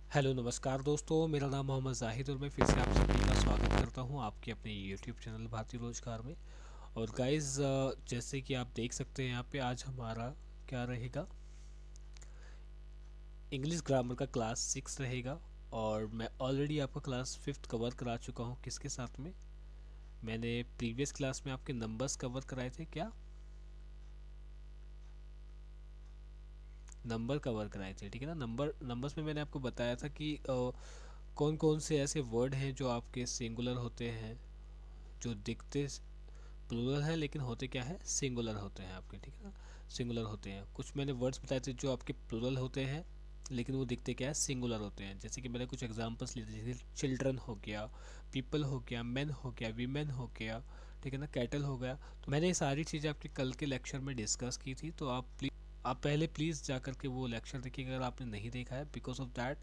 Hello नमस्कार दोस्तों, मेरा नाम मोहम्मद जाहिद और मैं फिर से आप सभी का स्वागत करता हूं आपके अपने यूट्यूब चैनल भारतीय रोजगार में। और गाइस, जैसे कि आप देख सकते हैं यहाँ पे आज हमारा क्या रहेगा, इंग्लिश ग्रामर का क्लास 6 रहेगा। और मैं ऑलरेडी आपका क्लास 5th कवर करा चुका हूँ। किसके साथ में? मैंने प्रीवियस क्लास में आपके नंबर्स कवर कराए थे क्या? नंबर कवर कराए थे, ठीक है ना। नंबर्स में मैंने आपको बताया था कि कौन कौन से ऐसे वर्ड हैं जो आपके सिंगुलर होते हैं, जो दिखते प्लूरल है लेकिन होते क्या है, सिंगुलर होते हैं आपके, ठीक है ना। सिंगुलर होते हैं। कुछ मैंने वर्ड्स बताए थे जो आपके प्लूरल होते हैं लेकिन वो दिखते क्या है, सिंगुलर होते हैं। जैसे कि मैंने कुछ एग्जांपल्स लिए थे, जैसे चिल्ड्रन हो गया, पीपल हो गया, मैन हो गया, वीमेन हो गया, ठीक है ना, कैटल हो गया। तो मैंने ये सारी चीज़ें आपके कल के लेक्चर में डिस्कस की थी। तो आप पहले प्लीज़ जा कर के वो लेक्चर देखिएगा अगर आपने नहीं देखा है। बिकॉज ऑफ दैट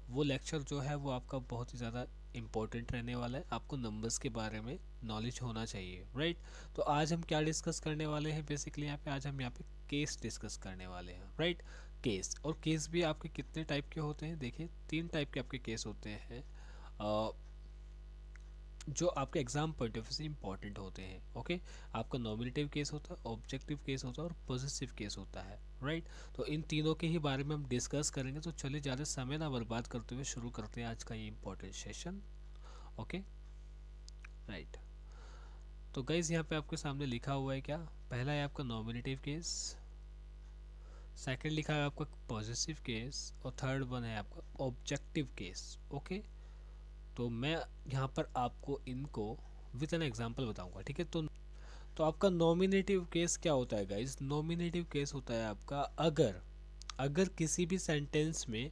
वो लेक्चर जो है वो आपका बहुत ही ज़्यादा इम्पोर्टेंट रहने वाला है। आपको नंबर्स के बारे में नॉलेज होना चाहिए, राइट। तो आज हम क्या डिस्कस करने वाले हैं, बेसिकली यहाँ पे आज हम यहाँ पे केस डिस्कस करने वाले हैं, राइट। केस, और केस भी आपके कितने टाइप के होते हैं, देखिए 3 टाइप के आपके केस होते हैं जो आपके एग्जाम पॉइंट ऑफ व्यू से इंपॉर्टेंट होते हैं। ओके, आपका नॉमिनेटिव केस होता है, ऑब्जेक्टिव केस होता है और पॉजिटिव केस होता है, राइट। तो इन तीनों के ही बारे में हम डिस्कस करेंगे। तो चलिए ज़्यादा समय ना बर्बाद करते हुए शुरू करते हैं आज का ये इंपॉर्टेंट सेशन। Okay, right. तो गाइज यहाँ पे आपके सामने लिखा हुआ है क्या, पहला है आपका नॉमिनेटिव केस, सेकंड लिखा है आपका पॉजिटिव केस और थर्ड वन है आपका ऑब्जेक्टिव केस। ओके, तो मैं यहाँ पर आपको इनको विद एन एग्जांपल बताऊंगा, ठीक है। तो आपका नॉमिनेटिव केस क्या होता है गाइज? नॉमिनेटिव केस होता है आपका अगर अगर किसी भी सेंटेंस में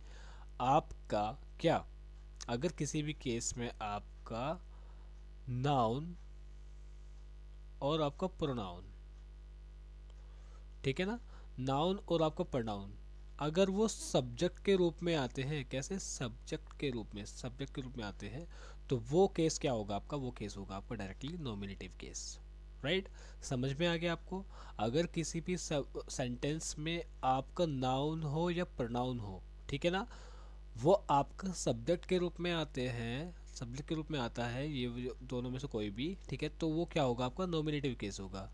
आपका क्या, अगर किसी भी केस में आपका नाउन और आपका प्रोनाउन, ठीक है ना, नाउन और आपका प्रोनाउन अगर वो सब्जेक्ट के रूप में आते हैं, कैसे, सब्जेक्ट के रूप में आते हैं, तो वो केस क्या होगा आपका, वो केस होगा आपका डायरेक्टली नॉमिनेटिव केस, राइट। समझ में आ गया आपको? अगर किसी भी सेंटेंस में आपका नाउन हो या प्रोनाउन हो, ठीक है ना, वो आपका सब्जेक्ट के रूप में आते हैं, सब्जेक्ट के रूप में आता है ये दोनों में से कोई भी, ठीक है, तो वो क्या होगा आपका नॉमिनेटिव केस होगा।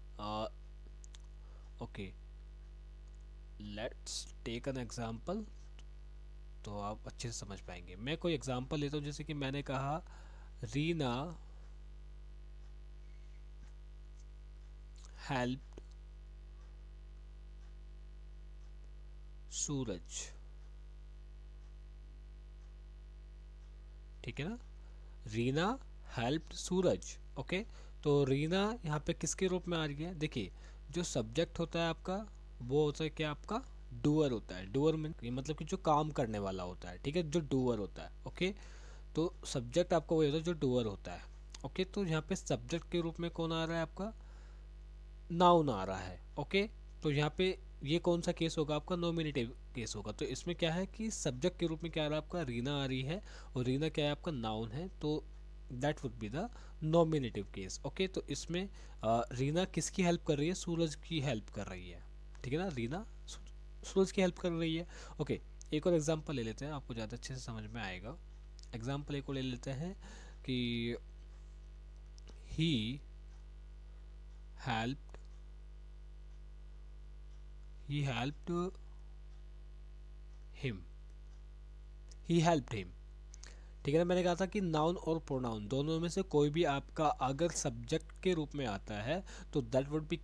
Okay, let's take an example, तो आप अच्छे से समझ पाएंगे। मैं कोई एग्जांपल लेता हूँ, जैसे कि मैंने कहा रीना हेल्प सूरज, ठीक है ना, रीना हेल्प सूरज। ओके, तो रीना यहाँ पे किसके रूप में आ रही है, देखिए जो सब्जेक्ट होता है आपका वो होता है क्या, आपका डूअर होता है। डूअर में मतलब कि जो काम करने वाला होता है, ठीक है, जो डूअर होता है। ओके, तो सब्जेक्ट आपका वही होता है जो डूअर होता है। ओके, तो यहाँ पे सब्जेक्ट के रूप में कौन आ रहा है आपका, नाउन आ रहा है। ओके, तो यहाँ पे ये कौन सा केस होगा आपका, नॉमिनेटिव केस होगा। तो इसमें क्या है कि सब्जेक्ट के रूप में क्या आ रहा है आपका, रीना आ रही है, और रीना क्या है आपका नाउन है, तो that would be the nominative case. Okay, तो इसमें रीना किसकी हेल्प कर रही है, सूरज की हेल्प कर रही है, ठीक है ना, रीना सूरज की हेल्प कर रही है। ओके, एक और एग्जांपल ले लेते हैं, आपको ज़्यादा अच्छे से समझ में आएगा। एग्जांपल एक और ले लेते हैं कि he helped he helped him he helped him, ठीक है ना। मैंने कहा था कि नाउन और प्रोनाउन दोनों में से कोई भी आपका अगर सब्जेक्ट के रूप में आता है तो that would be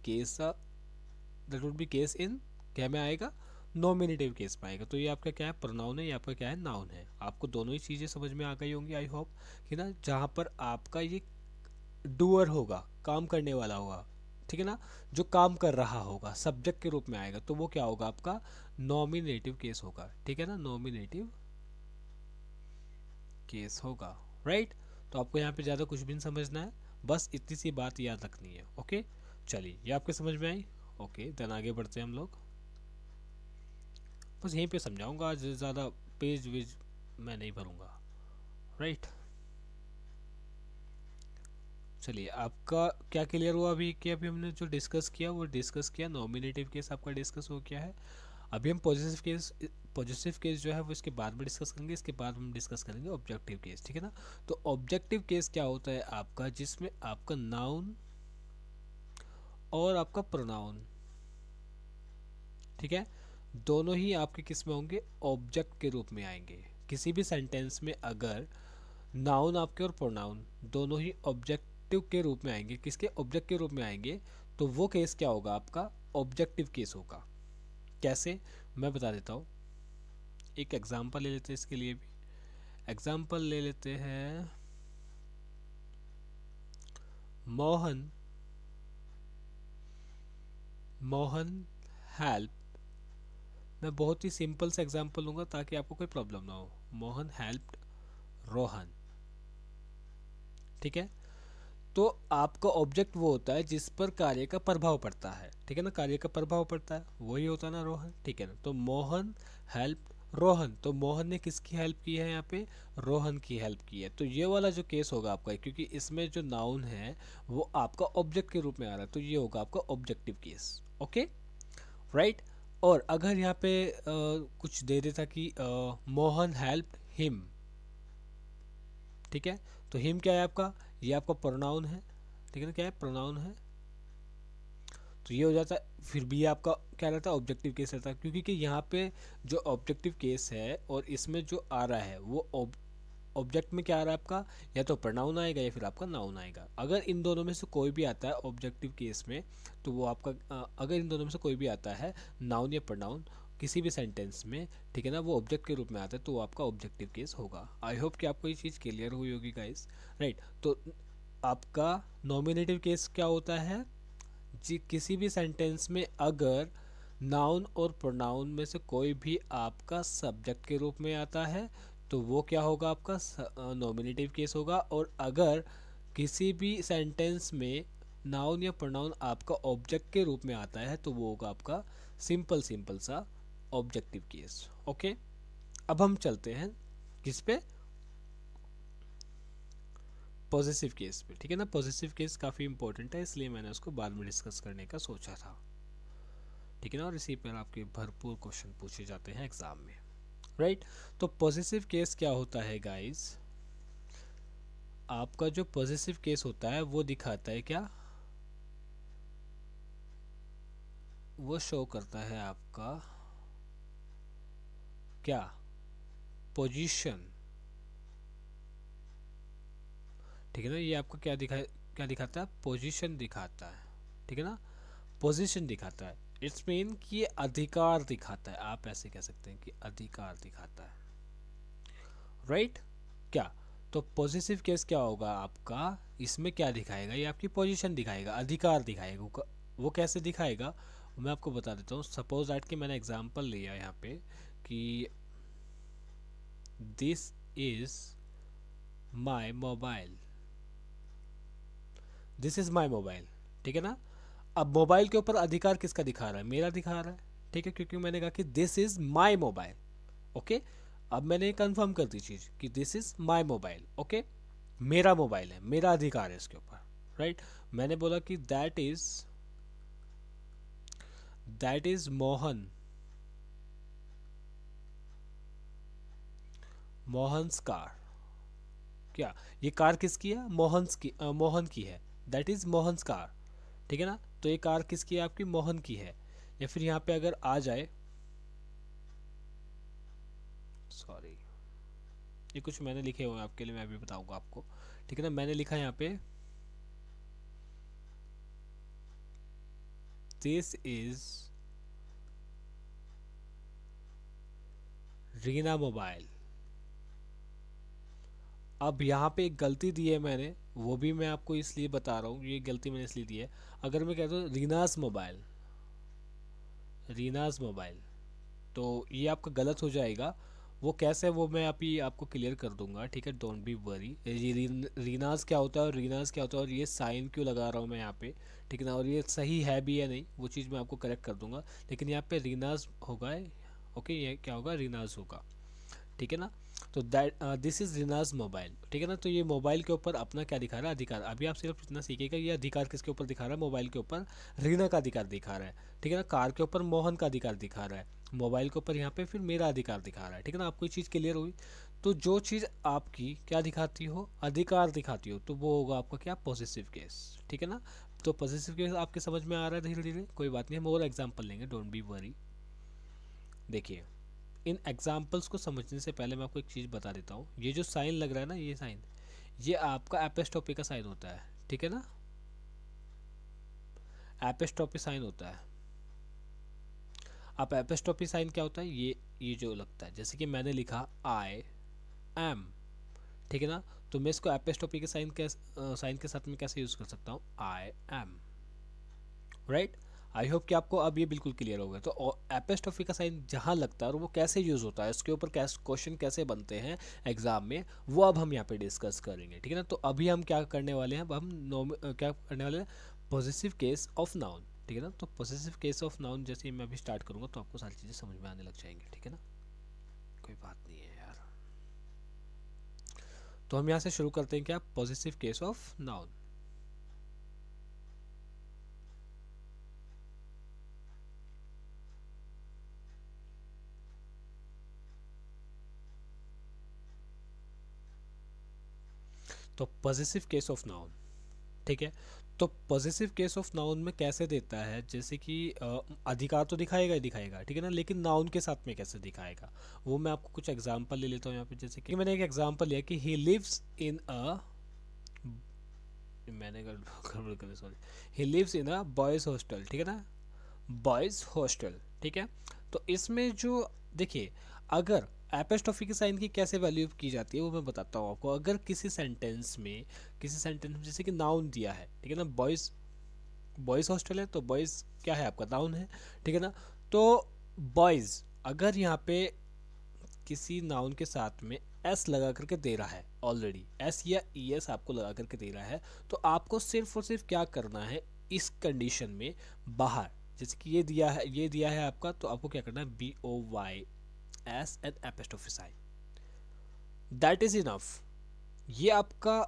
case in क्या में आएगा, नॉमिनेटिव केस में आएगा। तो ये आपका क्या है, प्रोनाउन है, ये आपका क्या है, नाउन है। आपको दोनों ही चीज़ें समझ में आ गई होंगी आई होप, कि ना, जहाँ पर आपका ये डूअर होगा, काम करने वाला होगा, ठीक है ना, जो काम कर रहा होगा, सब्जेक्ट के रूप में आएगा, तो वो क्या होगा आपका नॉमिनेटिव केस होगा, ठीक है ना, नॉमिनेटिव केस होगा, राइट। तो आपको यहाँ पे ज़्यादा कुछ भी नहीं समझना है, बस इतनी सी बात याद रखनी है। ओके, चलिए ये आपके समझ में आई। ओके, देन आगे बढ़ते हैं हम लोग। बस यहीं पे समझाऊंगा आज, ज़्यादा पेज वेज मैं नहीं भरूंगा, राइट। चलिए, आपका क्या क्लियर हुआ अभी कि अभी हमने जो डिस्कस किया वो डिस्कस किया, नॉमिनेटिव केस आपका डिस्कस हो गया है। अभी हम पॉजिटिव केस जो है वो इसके बाद में डिस्कस करेंगे, इसके बाद हम डिस्कस करेंगे ऑब्जेक्टिव केस, ठीक है ना। तो ऑब्जेक्टिव केस क्या होता है आपका, जिसमें आपका नाउन और आपका प्रोनाउन, ठीक है, दोनों ही आपके किस में होंगे, ऑब्जेक्ट के रूप में आएंगे। किसी भी सेंटेंस में अगर नाउन आपके और प्रोनाउन दोनों ही ऑब्जेक्टिव के रूप में आएंगे, किसके, ऑब्जेक्ट के रूप में आएंगे, तो वो केस क्या होगा आपका, ऑब्जेक्टिव केस होगा। कैसे, मैं बता देता हूँ। एक एग्जांपल ले लेते हैं इसके लिए भी। एग्जांपल ले लेते हैं, मोहन हेल्प। मैं बहुत ही सिंपल सा एग्जांपल लूंगा ताकि आपको कोई प्रॉब्लम ना हो। मोहन हेल्प्ड रोहन, ठीक है। तो आपका ऑब्जेक्ट वो होता है जिस पर कार्य का प्रभाव पड़ता है, ठीक है ना, कार्य का प्रभाव पड़ता है, वही होता है ना रोहन, ठीक है ना। तो मोहन हेल्प रोहन, तो मोहन ने किसकी हेल्प की है यहाँ पे, रोहन की हेल्प की है। तो ये वाला जो केस होगा आपका, क्योंकि इसमें जो नाउन है वो आपका ऑब्जेक्ट के रूप में आ रहा है, तो ये होगा आपका ऑब्जेक्टिव केस। Okay, right. और अगर यहाँ पे कुछ दे देता कि मोहन हेल्प हिम, ठीक है, तो हिम क्या है आपका, ये आपका प्रोनाउन है, ठीक है ना, क्या है, प्रोनाउन है। तो ये हो जाता है, फिर भी आपका क्या रहता है, ऑब्जेक्टिव केस रहता है, क्योंकि कि यहाँ पे जो ऑब्जेक्टिव केस है और इसमें जो आ रहा है वो ऑब्जेक्ट में क्या आ रहा है आपका, या तो प्रोनाउन आएगा या फिर आपका नाउन आएगा। अगर इन दोनों में से कोई भी आता है ऑब्जेक्टिव केस में, तो वो आपका अगर इन दोनों में से कोई भी आता है, नाउन या प्रोनाउन, किसी भी सेंटेंस में, ठीक है ना, वो ऑब्जेक्ट के रूप में आता है, तो वो आपका ऑब्जेक्टिव केस होगा। आई होप कि आपको ये चीज़ क्लियर हुई होगी गाइस, राइट। तो आपका नॉमिनेटिव केस क्या होता है जी, किसी भी सेंटेंस में अगर नाउन और प्रोनाउन में से कोई भी आपका सब्जेक्ट के रूप में आता है, तो वो क्या होगा, आपका नॉमिनेटिव केस होगा। और अगर किसी भी सेंटेंस में नाउन या प्रोनाउन आपका ऑब्जेक्ट के रूप में आता है, तो वो होगा आपका सिंपल सा ऑब्जेक्टिव केस। ओके, अब हम चलते हैं किस पे, पॉजिटिव केस पे, ठीक है ना। पॉजिटिव केस काफ़ी इंपॉर्टेंट है, इसलिए मैंने उसको बाद में डिस्कस करने का सोचा था, ठीक है ना। और इसी पर आपके भरपूर क्वेश्चन पूछे जाते हैं एग्जाम में, राइट। तो पॉजिटिव केस क्या होता है गाइस, आपका जो पॉजिटिव केस होता है वो दिखाता है क्या, वो शो करता है आपका क्या, पोजीशन, ठीक है ना। ये आपका क्या दिखाता है, पोजीशन दिखाता है, ठीक है ना, पोजीशन दिखाता है। इट्स मीन कि ये अधिकार दिखाता है, आप ऐसे कह सकते हैं कि अधिकार दिखाता है, राइट। क्या, तो पॉजिटिव केस क्या होगा आपका, इसमें क्या दिखाएगा, ये आपकी पोजीशन दिखाएगा, अधिकार दिखाएगा। वो कैसे दिखाएगा, मैं आपको बता देता हूँ। सपोज दैट कि मैंने एग्जांपल लिया यहाँ पे कि this is my mobile, this is my mobile, ठीक है ना। अब मोबाइल के ऊपर अधिकार किसका दिखा रहा है, मेरा दिखा रहा है, ठीक है, क्योंकि मैंने कहा कि this is my mobile. Okay, अब मैंने कंफर्म कर दी चीज कि this is my mobile, okay, मेरा मोबाइल है, मेरा अधिकार है इसके ऊपर, राइट। मैंने बोला कि दैट इज मोहन्स कार। क्या, ये कार किसकी है, मोहन की है, दैट इज मोहन्स कार, ठीक है ना। तो ये कार किसकी है, आपकी मोहन की है। या फिर यहाँ पे अगर आ जाए, सॉरी, ये कुछ मैंने लिखे हुए हैं आपके लिए, मैं अभी बताऊंगा आपको, ठीक है ना। मैंने लिखा है यहाँ पे दिस इज रीना मोबाइल। अब यहाँ पे एक गलती दी है मैंने, वो भी मैं आपको इसलिए बता रहा हूँ, ये गलती मैंने इसलिए दी है। अगर मैं कहता हूँ रीनाज मोबाइल, तो ये आपका गलत हो जाएगा। वो कैसे, वो मैं अभी आपको क्लियर कर दूंगा, ठीक है, डोंट बी वरी। ये रीनाज क्या होता है और रीनाज क्या होता है, और ये साइन क्यों लगा रहा हूँ मैं यहाँ पे, ठीक है ना, और ये सही है भी या नहीं, वो चीज़ मैं आपको करेक्ट कर दूंगा। लेकिन यहाँ पे रीनाज होगा, ओके, ये क्या होगा, रीनाज होगा, ठीक है ना। तो that this is Rinaz mobile, ठीक है ना। तो ये मोबाइल के ऊपर अपना क्या दिखा रहा है, अधिकार। अभी आप सिर्फ इतना सीखिएगा, ये अधिकार किसके ऊपर दिखा रहा है, मोबाइल के ऊपर रीना का अधिकार दिखा रहा है, ठीक है ना। कार के ऊपर मोहन का अधिकार दिखा रहा है, मोबाइल के ऊपर यहाँ पे फिर मेरा अधिकार दिखा रहा है, ठीक है ना। आपको ये चीज़ क्लियर हुई। तो जो चीज़ आपकी क्या दिखाती हो, अधिकार दिखाती हो, तो वो होगा आपका क्या, पॉसेसिव केस, ठीक है ना। तो पॉसेसिव केस आपके समझ में आ रहा है धीरे धीरे, कोई बात नहीं, हम और एग्जाम्पल लेंगे, डोंट बी वरी। देखिए, इन एग्जाम्पल्स को समझने से पहले मैं आपको एक चीज़ बता देता हूँ। ये जो साइन लग रहा है ना, ये साइन, ये आपका एपिस्टोपी का साइन होता है, ठीक है ना। एपिस्टोपी साइन होता है। अब एपिस्टोपी साइन क्या होता है, ये जो लगता है, जैसे कि मैंने लिखा आई एम, ठीक है ना। तो मैं इसको एपिस्टोपी के साइन के साथ में कैसे यूज़ कर सकता हूँ, I am, right. I hope कि आपको अब ये बिल्कुल क्लियर हो गया। तो एपिस्टोफी का साइन जहाँ लगता है और वो कैसे यूज़ होता है, इसके ऊपर क्वेश्चन कैसे बनते हैं एग्जाम में, वो अब हम यहाँ पे डिस्कस करेंगे, ठीक है ना। तो अभी हम क्या करने वाले हैं, अब हम क्या करने वाले हैं, पॉजिटिव केस ऑफ नाउन, ठीक है ना। तो पॉजिटिव केस ऑफ नाउन जैसे मैं अभी स्टार्ट करूँगा तो आपको सारी चीज़ें समझ में आने लग जाएंगी, ठीक है ना, कोई बात नहीं है यार। तो हम यहाँ से शुरू करते हैं क्या, पॉजिटिव केस ऑफ नाउन। तो पॉजिटिव केस ऑफ नाउन, ठीक है। तो पॉजिटिव केस ऑफ नाउन में कैसे देता है, जैसे कि अधिकार तो दिखाएगा ही दिखाएगा, ठीक है ना, लेकिन नाउन के साथ में कैसे दिखाएगा, वो मैं आपको कुछ एग्जांपल ले लेता हूँ यहाँ पे। जैसे कि मैंने एक एग्जांपल लिया कि ही लिव्स इन अ, मैंने गड़बड़ कर, sorry, he lives in a boys hostel, ठीक है ना, बॉयज़ हॉस्टल, ठीक है। तो इसमें जो देखिए, अगर एपोस्ट्रोफी के साइन की कैसे वैल्यू की जाती है वो मैं बताता हूँ आपको। अगर किसी सेंटेंस में जैसे कि नाउन दिया है, ठीक है ना, बॉयज़, बॉयज़ हॉस्टल है, तो बॉयज़ क्या है आपका, नाउन है, ठीक है ना। तो बॉयज़ अगर यहाँ पे किसी नाउन के साथ में एस लगा करके दे रहा है, ऑलरेडी एस या ई एस आपको लगा करके दे रहा है, तो आपको सिर्फ और सिर्फ क्या करना है इस कंडीशन में, बाहर, जैसे कि ये दिया है आपका, तो आपको क्या करना है, B O Y S N apostrophe sign, that is enough. ये आपका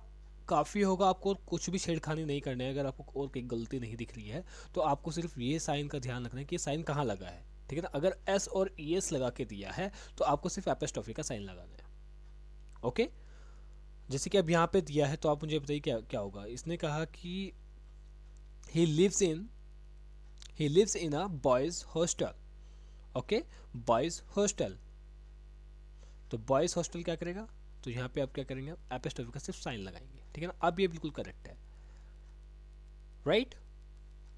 काफ़ी होगा, आपको कुछ भी छेड़खानी नहीं करना है। अगर आपको और कोई गलती नहीं दिख रही है तो आपको सिर्फ ये साइन का ध्यान रखना है कि ये साइन कहाँ लगा है, ठीक है ना। अगर एस और ई एस लगा के दिया है तो आपको सिर्फ एपोस्ट्रोफी का साइन लगाना है, ओके। जैसे कि अब यहाँ पे दिया है, तो आप मुझे बताइए क्या क्या होगा। इसने कहा कि he lives in he lives in a boys hostel, okay, boys hostel. तो बॉयज़ हॉस्टल क्या करेगा, तो यहाँ पे आप क्या करेंगे, एपोस्ट्रोफी का सिर्फ साइन लगाएंगे, ठीक है ना। अब ये बिल्कुल करेक्ट है, राइट।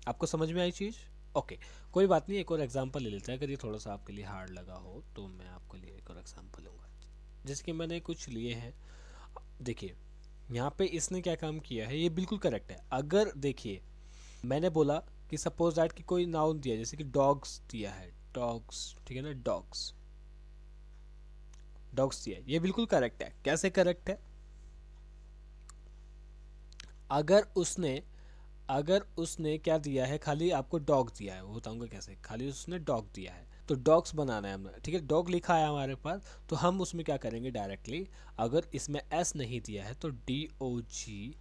आपको समझ में आई चीज़, ओके। कोई बात नहीं, एक और एग्जांपल ले लेते हैं। अगर ये थोड़ा सा आपके लिए हार्ड लगा हो तो मैं आपके लिए एक और एग्जांपल लूँगा, जैसे कि मैंने कुछ लिए हैं। देखिए, यहाँ पे इसने क्या काम किया है, ये बिल्कुल करेक्ट है। अगर देखिए, मैंने बोला कि सपोज दैट कि कोई नाउन दिया, जैसे कि डॉग्स दिया है, डॉग्स, ठीक है ना, डॉग्स, डॉग्स दिया है, ये बिल्कुल करेक्ट है। कैसे करेक्ट है, अगर उसने अगर उसने क्या दिया है, खाली आपको डॉग दिया है, वो बताऊंगा कैसे, खाली उसने डॉग दिया है, तो डॉग्स बनाना है हमें, ठीक है, डॉग लिखा है हमारे पास, तो हम उसमें क्या करेंगे डायरेक्टली, अगर इसमें एस नहीं दिया है तो डी ओ जी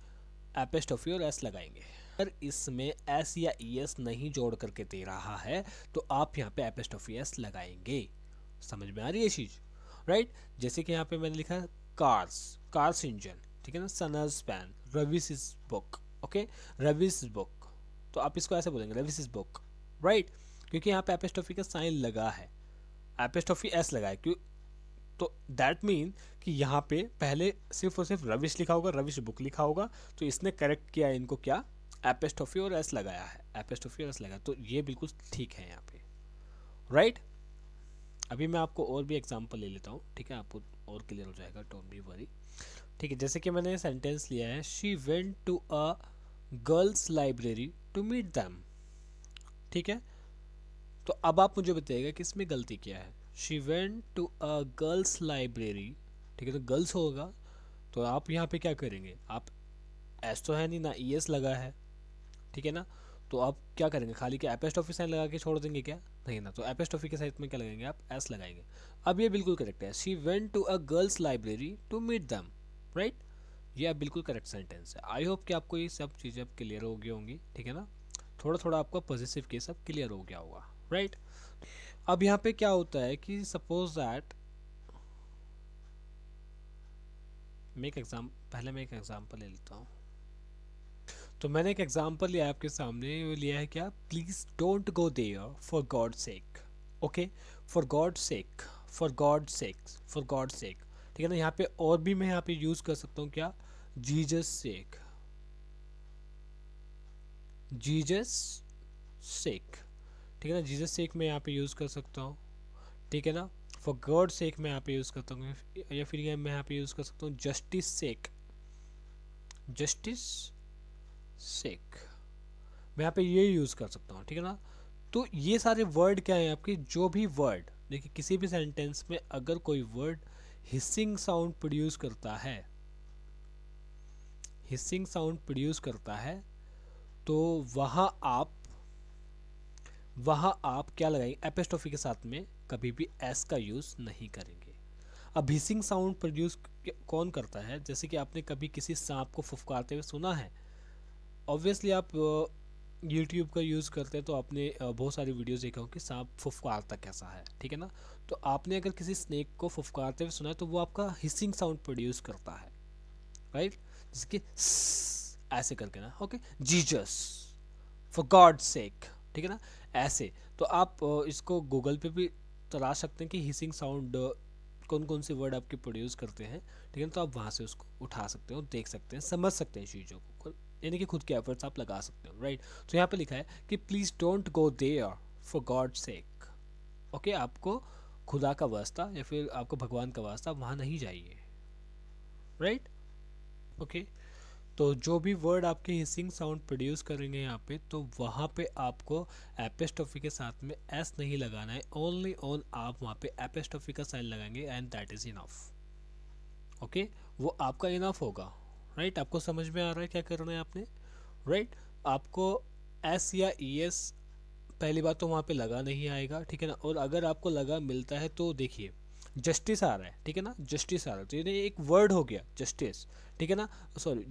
एपोस्ट्रोफी और एस लगाएंगे। अगर इसमें एस या ई एस नहीं जोड़ करके दे रहा है तो आप यहाँ पे एपोस्ट्रोफी एस लगाएंगे। समझ में आ रही है चीज़, राइट। जैसे कि यहाँ पे मैंने लिखा है कार्स, कार्स इंजन, ठीक है ना, सनर्स पैन, रविस इज बुक, ओके, रविस बुक, तो आप इसको ऐसे बोलेंगे, रविस इज बुक, राइट, क्योंकि यहाँ पे एपोस्ट्रोफी का साइन लगा है, एपोस्ट्रोफी एस लगा है, क्यों, तो दैट मीन कि यहाँ पे पहले सिर्फ और सिर्फ रविश लिखा होगा, रविश बुक लिखा होगा, तो इसने करेक्ट किया है इनको, क्या, एपोस्ट्रोफी और एस लगाया है, एपोस्ट्रोफी और एस लगाया, तो ये बिल्कुल ठीक है यहाँ पे, राइट। अभी मैं आपको और भी एग्जांपल ले लेता हूँ, ठीक है, आपको और क्लियर हो जाएगा, डोंट बी वरी, ठीक है। जैसे कि मैंने सेंटेंस लिया है, she went to a girls library to meet them, ठीक है। तो अब आप मुझे बताइएगा कि इसमें गलती क्या है, she went to a girls library, ठीक है, तो गर्ल्स होगा, तो आप यहाँ पे क्या करेंगे, आप एस तो है नहीं ना, ई एस लगा है, ठीक है ना, तो आप क्या करेंगे, खाली क्या एपोस्ट्रोफी साइन लगा के छोड़ देंगे क्या, नहीं ना, तो एपोस्ट्रोफी के साइड में क्या लगाएंगे, आप एस लगाएंगे। अब ये बिल्कुल करेक्ट है, she went to a girls library to meet them, right, ये आप बिल्कुल करेक्ट सेंटेंस है। आई होप कि आपको ये सब चीज़ें अब क्लियर हो गई होंगी, ठीक है ना, थोड़ा थोड़ा आपका पॉजिटिव केस अब क्लियर हो गया होगा, राइट। अब यहाँ पे क्या होता है कि सपोज दैट पहले मैं एक एग्जांपल ले लेता हूँ। तो मैंने एक एग्जांपल लिया आपके सामने, वो लिया है क्या, please don't go there for God sake. Okay, for God sake, for God sake, for God sake, ठीक है ना। यहाँ पे और भी मैं यहाँ पे यूज कर सकता हूँ क्या, जीजस सेक, जीजस सेक, ठीक है ना। जीसस सेक मैं यहाँ पे यूज़ कर सकता हूँ, ठीक है ना। फॉर गॉड सेक मैं यहाँ पे यूज़ करता हूँ, या फिर ये मैं यहाँ पे यूज़ कर सकता हूँ जस्टिस सेक, जस्टिस सेक, मैं यहाँ पे ये यूज़ कर सकता हूँ, ठीक है ना। तो ये सारे वर्ड क्या हैं आपके, जो भी वर्ड देखिए किसी भी सेंटेंस में अगर कोई वर्ड हिसिंग साउंड प्रोड्यूस करता है, हिसिंग साउंड प्रोड्यूस करता है, तो वहाँ आप क्या लगाएंगे, एपिस्ट्रोफी के साथ में कभी भी एस का यूज़ नहीं करेंगे। अब हिसिंग साउंड प्रोड्यूस कौन करता है, जैसे कि आपने कभी किसी सांप को फुफकारते हुए सुना है। ऑब्वियसली आप यूट्यूब का यूज़ करते हैं तो आपने बहुत सारी वीडियोस देखा हो कि सांप फुफकारता कैसा है, ठीक है ना। तो आपने अगर किसी स्नेक को फुफकारते हुए सुना है तो वो आपका हिसिंग साउंड प्रोड्यूस करता है, राइट। जैसे कि ऐसे करके ना, okay, Jesus, for God sake, ठीक है ना, ऐसे। तो आप इसको गूगल पे भी तलाश सकते हैं कि हिसिंग साउंड कौन कौन से वर्ड आपके प्रोड्यूस करते हैं, ठीक है ना। तो आप वहाँ से उसको उठा सकते हो, देख सकते हैं, समझ सकते हैं चीज़ों को, यानी कि खुद के एफर्ट्स आप लगा सकते हो, राइट। तो यहाँ पे लिखा है कि please don't go there for God sake. Okay, आपको खुदा का वास्ता या फिर आपको भगवान का वास्ता वहाँ नहीं जाइए, राइट। ओके, तो जो भी वर्ड आपके हिसिंग साउंड प्रोड्यूस करेंगे यहाँ पे, तो वहाँ पे आपको एपिस्ट्रोफी के साथ में एस नहीं लगाना है, ओनली ऑन आप वहाँ पे एपिस्ट्रोफी का साइन लगाएंगे and that is enough. Okay, वो आपका इनफ होगा, राइट। आपको समझ में आ रहा है क्या करना है आपने, राइट। आपको एस या ई एस पहली बात तो वहाँ पे लगा नहीं आएगा, ठीक है ना। और अगर आपको लगा मिलता है तो देखिए जस्टिस आ रहा है, ठीक है ना, जस्टिस आ रहा है, तो ये एक वर्ड हो गया जस्टिस, ठीक है ना। सॉरी,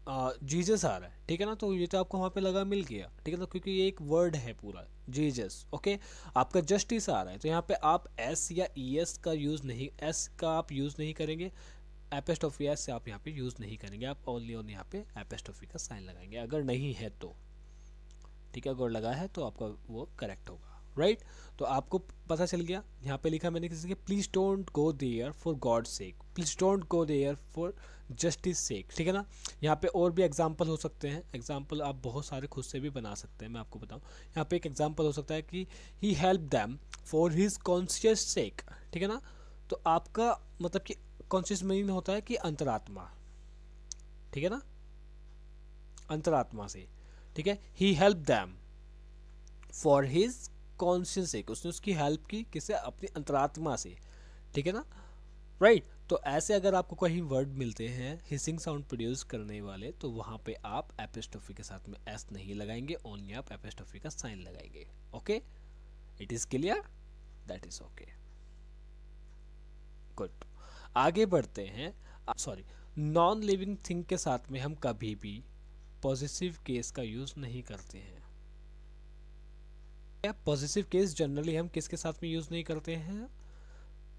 जीजस आ रहा है, ठीक है ना। तो ये तो आपको वहाँ पे लगा मिल गया, ठीक है ना, क्योंकि ये एक वर्ड है पूरा जीजस। ओके, आपका जस्टिस आ रहा है, तो यहाँ पे आप एस या ई एस का यूज़ नहीं, एस का आप यूज़ नहीं करेंगे, एपिस्ट्रोफी एस से आप यहाँ पे यूज़ नहीं करेंगे, आप ओनली ऑन यहाँ पे एपिस्ट्रोफी का साइन लगाएंगे, अगर नहीं है तो, ठीक है। अगर लगा है तो आपका वो करेक्ट होगा, राइट। तो आपको पता चल गया, यहाँ पे लिखा मैंने किसी के, please don't go there for God sake, please don't go there for justice sake, ठीक है ना। यहाँ पे और भी एग्जाम्पल हो सकते हैं, एग्जाम्पल आप बहुत सारे खुद से भी बना सकते हैं, मैं आपको बताऊँ। यहाँ पे एक एग्जाम्पल हो सकता है कि he help them for his conscious sake, ठीक है ना। तो आपका मतलब कि कॉन्शियस मीनिंग होता है कि अंतरात्मा, ठीक है ना, अंतरात्मा से, ठीक है। He help them for his conscious sake, उसने उसकी हेल्प की किसे, अपनी अंतरात्मा से, ठीक है ना, राइट। तो ऐसे अगर आपको कहीं वर्ड मिलते हैं हिसिंग साउंड प्रोड्यूस करने वाले, तो वहां पे आप एपिस्ट्रोफी के साथ में एस नहीं लगाएंगे, ओनली आप एपिस्ट्रोफी का साइन लगाएंगे। Okay, it is clear, that is okay, good. आगे बढ़ते हैं, सॉरी, नॉन लिविंग थिंग के साथ में हम कभी भी पॉजिटिव केस का यूज नहीं करते हैं। पॉजिटिव केस जनरली हम किसके साथ में यूज नहीं करते हैं,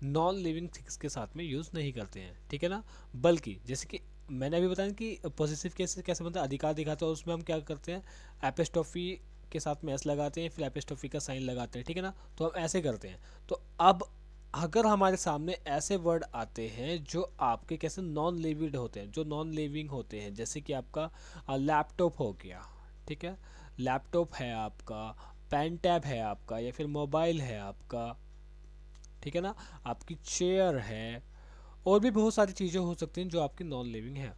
नॉन लिविंग थिंग्स के साथ में यूज नहीं करते हैं, ठीक है ना। बल्कि जैसे कि मैंने अभी बताया कि पॉजिटिव केस कैसे बनता है, अधिकार दिखाते हैं, उसमें हम क्या करते हैं, एपिस्ट्रोफी के साथ में एस लगाते हैं, फिर एपिस्ट्रोफी का साइन लगाते हैं, ठीक है ना। तो हम ऐसे करते हैं। तो अब अगर हमारे सामने ऐसे वर्ड आते हैं जो आपके कैसे नॉन लिविड होते हैं, जो नॉन लिविंग होते हैं, जैसे कि आपका लैपटॉप हो गया, ठीक है, लैपटॉप है आपका, पेन टैब है आपका, या फिर मोबाइल है आपका, ठीक है ना, आपकी चेयर है, और भी बहुत सारी चीज़ें हो सकती हैं जो आपकी नॉन लिविंग है।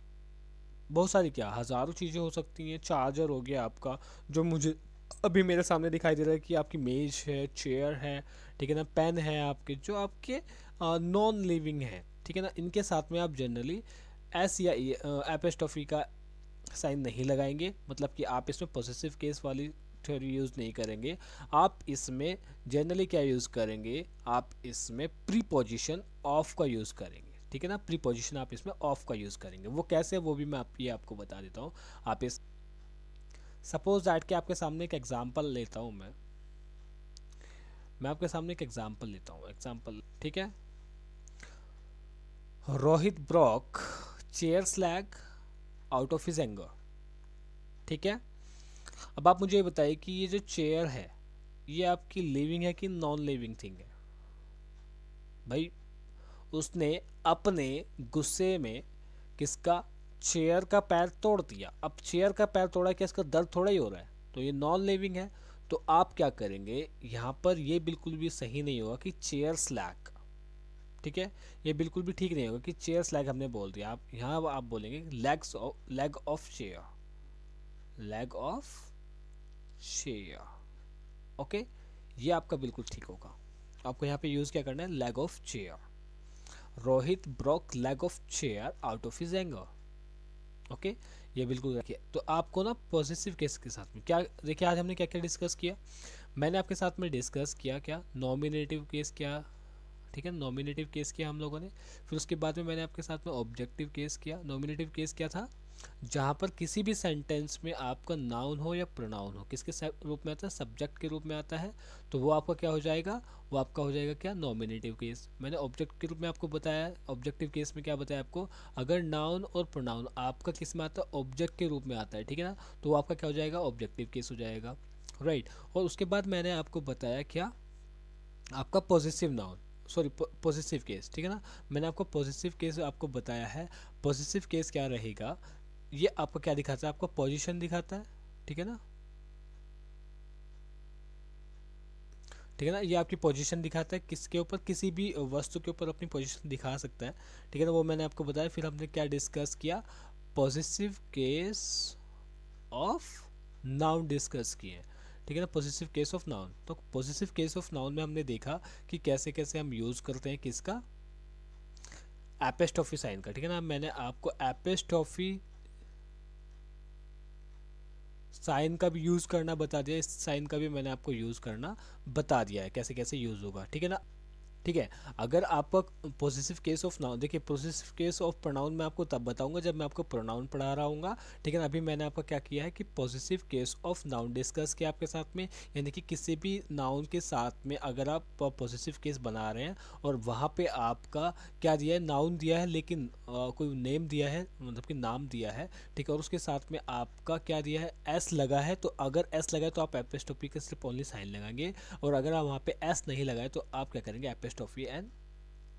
बहुत सारी क्या, हज़ारों चीज़ें हो सकती हैं। चार्जर हो गया आपका, जो मुझे अभी मेरे सामने दिखाई दे रहा है कि आपकी मेज है, चेयर है, ठीक है ना, पेन है आपके, जो आपके नॉन लिविंग है, ठीक है ना। इनके साथ में आप जनरली एस या एपिस्ट्रोफी का साइन नहीं लगाएंगे, मतलब कि आप इसमें पॉसेसिव केस वाली थ्योरी यूज़ नहीं करेंगे। आप इसमें जनरली क्या यूज़ करेंगे, आप इसमें प्रीपोजिशन ऑफ का यूज़ करेंगे, ठीक है ना। प्रीपोजिशन आप इसमें ऑफ का यूज़ करेंगे, वो कैसे, वो भी मैं आपको बता देता हूँ। आप इस सपोज दैट कि आपके सामने एक एग्जांपल लेता हूँ मैं, मैं आपके सामने एक एग्जांपल लेता हूँ, एग्जांपल, ठीक है। Rohit Brock chairs lag out of his anger, ठीक है। अब आप मुझे ये बताइए कि ये जो चेयर है ये आपकी लिविंग है कि नॉन लिविंग थिंग है? भाई उसने अपने गुस्से में किसका, चेयर का पैर तोड़ दिया। अब चेयर का पैर तोड़ा, क्या इसका दर्द थोड़ा ही हो रहा है? तो ये नॉन लिविंग है। तो आप क्या करेंगे यहाँ पर, ये बिल्कुल भी सही नहीं होगा कि चेयर स्लैग, ठीक है। ये बिल्कुल भी ठीक नहीं होगा कि चेयर स्लैग हमने बोल दिया। आप यहाँ आप बोलेंगे legs leg of chair, leg of chair, okay. ये आपका बिल्कुल ठीक होगा। आपको यहाँ पे यूज़ क्या करना है, leg of chair. Rohit broke leg of chair out of his anger, okay. ये बिल्कुल रखिए। तो आपको ना पॉजिटिव केस के साथ में क्या, देखिए आज हमने क्या क्या डिस्कस किया। मैंने आपके साथ में डिस्कस किया क्या, नॉमिनेटिव केस क्या, ठीक है, नॉमिनेटिव केस किया हम लोगों ने। फिर उसके बाद में मैंने आपके साथ में ऑब्जेक्टिव केस किया। नॉमिनेटिव केस क्या था, जहाँ पर किसी भी सेंटेंस में आपका नाउन हो या प्रोनाउन हो, किसके रूप में आता है, सब्जेक्ट के रूप में आता है, तो वो आपका क्या हो जाएगा, वो आपका हो जाएगा क्या, नॉमिनेटिव केस। मैंने ऑब्जेक्ट के रूप में आपको बताया, ऑब्जेक्टिव केस में क्या बताया आपको, अगर नाउन और प्रोनाउन आपका किस में आता है, ऑब्जेक्ट के रूप में आता है, ठीक है ना, तो वो आपका क्या हो जाएगा, ऑब्जेक्टिव केस हो जाएगा, राइट। और उसके बाद मैंने आपको बताया क्या, आपका positive noun, sorry positive case, ठीक है ना। मैंने आपको पॉजिटिव केस आपको बताया है। पॉजिटिव केस क्या रहेगा, ये आपको क्या दिखाता है, आपको पोजीशन दिखाता है, ठीक है ना, ठीक है ना। ये आपकी पोजीशन दिखाता है, किसके ऊपर, किसी भी वस्तु के ऊपर अपनी पोजीशन दिखा सकता है, ठीक है ना। वो मैंने आपको बताया। फिर हमने क्या डिस्कस किया, positive case of noun discuss किए, ठीक है ना, पॉजिटिव केस ऑफ नाउन। तो पॉजिटिव केस ऑफ नाउन में हमने देखा कि कैसे कैसे हम यूज़ करते हैं किसका, एपेस्ट्रॉफी साइन का, ठीक है ना। मैंने आपको एपेस्ट्रॉफी साइन का भी यूज़ करना बता दिया, इस साइन का भी मैंने आपको यूज़ करना बता दिया है, कैसे कैसे यूज़ होगा, ठीक है ना। ठीक है। अगर आप पॉजिटिव केस ऑफ नाउन, देखिए पॉजिटिव केस ऑफ प्रोनाउन मैं आपको तब बताऊंगा जब मैं आपको प्रोनाउन पढ़ा रहा हूँ, ठीक है ना। अभी मैंने आपका क्या किया है कि positive case of noun discuss किया आपके साथ में, यानी कि किसी भी नाउन के साथ में अगर आप पॉजिटिव केस बना रहे हैं और वहाँ पे आपका क्या दिया है, नाउन दिया है, लेकिन कोई नेम दिया है, मतलब कि नाम दिया है, ठीक है, और उसके साथ में आपका क्या दिया है, एस लगा है, तो अगर एस लगा है तो आप एपिस्टोपी के सिर्फ ओनली साइन लगाएंगे, और अगर आप वहाँ पे एस नहीं लगाए तो आप क्या करेंगे, एपिस्टोफी एंड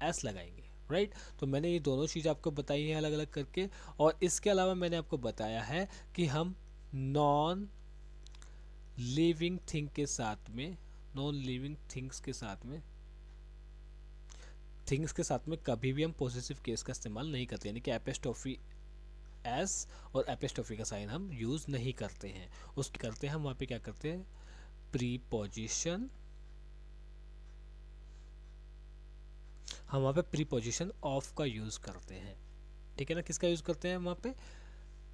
एस लगाएंगे, राइट। तो मैंने ये दोनों चीज़ आपको बताई है अलग अलग करके। और इसके अलावा मैंने आपको बताया है कि हम नॉन लिविंग थिंग के साथ में, नॉन लिविंग थिंग्स के साथ में, थिंग्स के साथ में कभी भी हम पॉजिटिव केस का इस्तेमाल नहीं करते, यानी कि एपिस्टोफी एस और एपिस्टोफी का साइन हम यूज़ नहीं करते हैं। उस करते हैं हम वहाँ पे क्या करते हैं, प्रीपोजिशन, हम वहाँ पे प्रीपोजिशन ऑफ का यूज़ करते हैं, ठीक है ना। किसका यूज़ करते हैं वहाँ पे,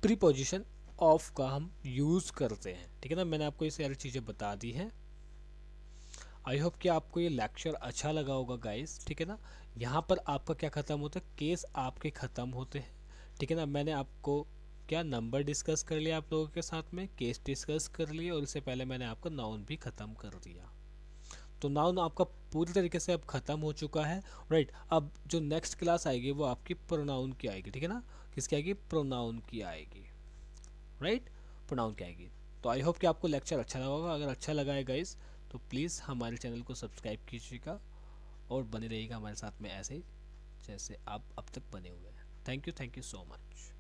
प्रीपोजिशन ऑफ का हम यूज़ करते हैं, ठीक है ना। मैंने आपको ये सारी चीज़ें बता दी हैं। आई होप कि आपको ये लेक्चर अच्छा लगा होगा गाइस, ठीक है ना। यहाँ पर आपका क्या ख़त्म होता है, केस आपके ख़त्म होते हैं, ठीक है ना। मैंने आपको क्या नंबर डिस्कस कर लिया आप लोगों के साथ में, केस डिस्कस कर लिए, और इससे पहले मैंने आपका नाउन भी ख़त्म कर दिया। तो नाउन आपका पूरी तरीके से अब ख़त्म हो चुका है, राइट। अब जो नेक्स्ट क्लास आएगी वो आपकी प्रोनाउन की आएगी, ठीक है ना। किसकी आएगी, प्रोनाउन की आएगी, राइट, प्रोनाउन की आएगी। तो आई होप कि आपको लेक्चर अच्छा लगा होगा। अगर अच्छा लगा है गाइस तो प्लीज़ हमारे चैनल को सब्सक्राइब कीजिएगा और बने रहिएगा हमारे साथ में ऐसे ही जैसे आप अब तक बने हुए हैं। Thank you so much.